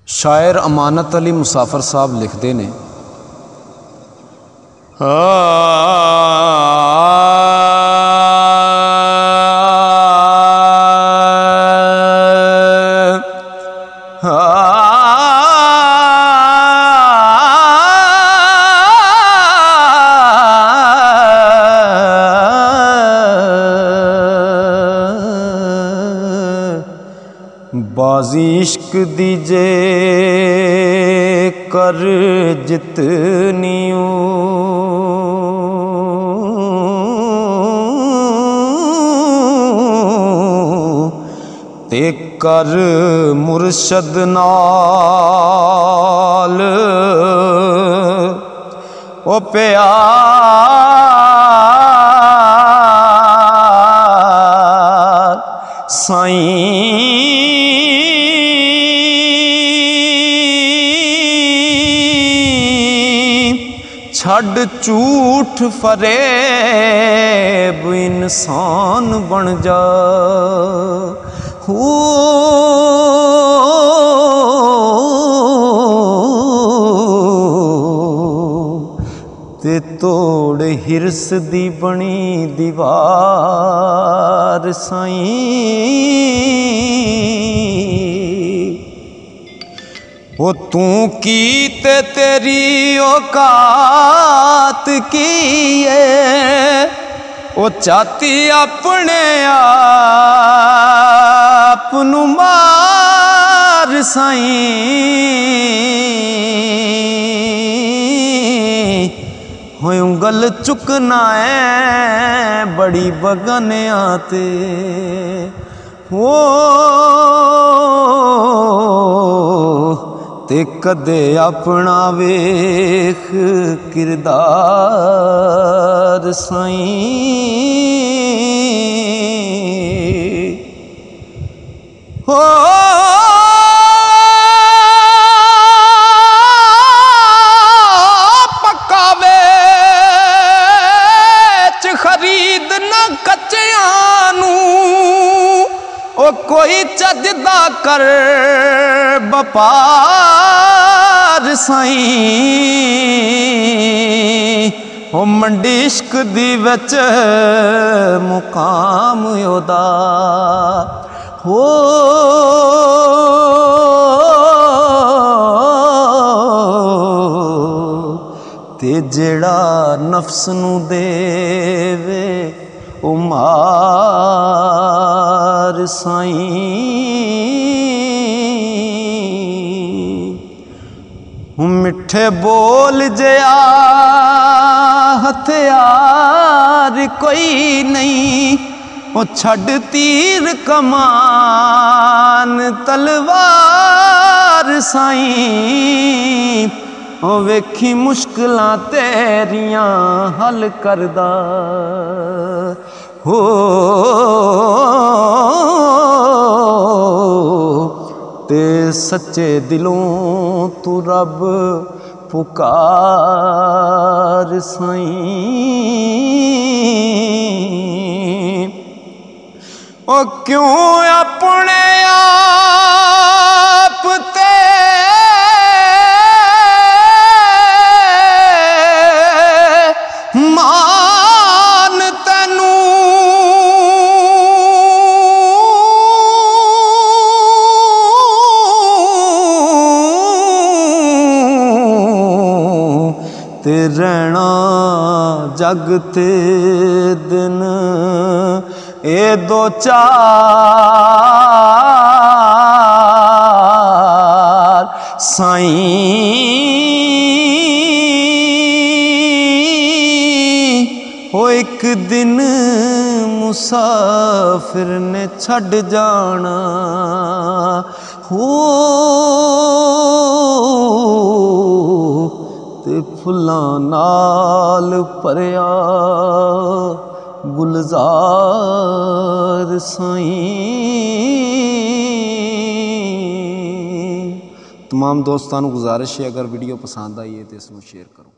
शायर अमानत अली मुसाफिर साहब लिखते ने, बाजी इश्क दीजे कर जितनियो ते कर मुर्शद नाल ओ प्यार साईं छड़ झूठ फरेब इंसान बन जा हो ते तोड़ हिरस दी बनी दीवार साईं वो तू की ते तेरी औकात की है वो चाहती अपने आप नू मार साईं होय उंगल चुकना है बड़ी बगन आते वो ते कदे अपना वेख किरदार साईं हो पक्का वेच खरीद न कच्चियां नू ओ कोई चजदा कर बपार साईं ओ मंडी इश्क दी विच मुकाम ओदा हो ते जेड़ा नफ्स नू देवे ओ मार साईं मिठे बोल जया हथियार कोई नहीं ओ छड़ तीर कमान तलवार साईं ओ वेखी मुश्किलां तेरियां हल करदा हो ते सच्चे दिलों तू रब पुकार साईं ओ क्यों अपने आप ते मान तैनू ते रहना जग ते दिन ए दो चार साईं हो एक दिन मुसाफिर ने छड़ जाना हो ते फुल्लां नाल भरिया गुलजार साईं। तमाम दोस्तां नूं गुजारिश है अगर वीडियो पसंद आई है तो इसनूं शेयर करो।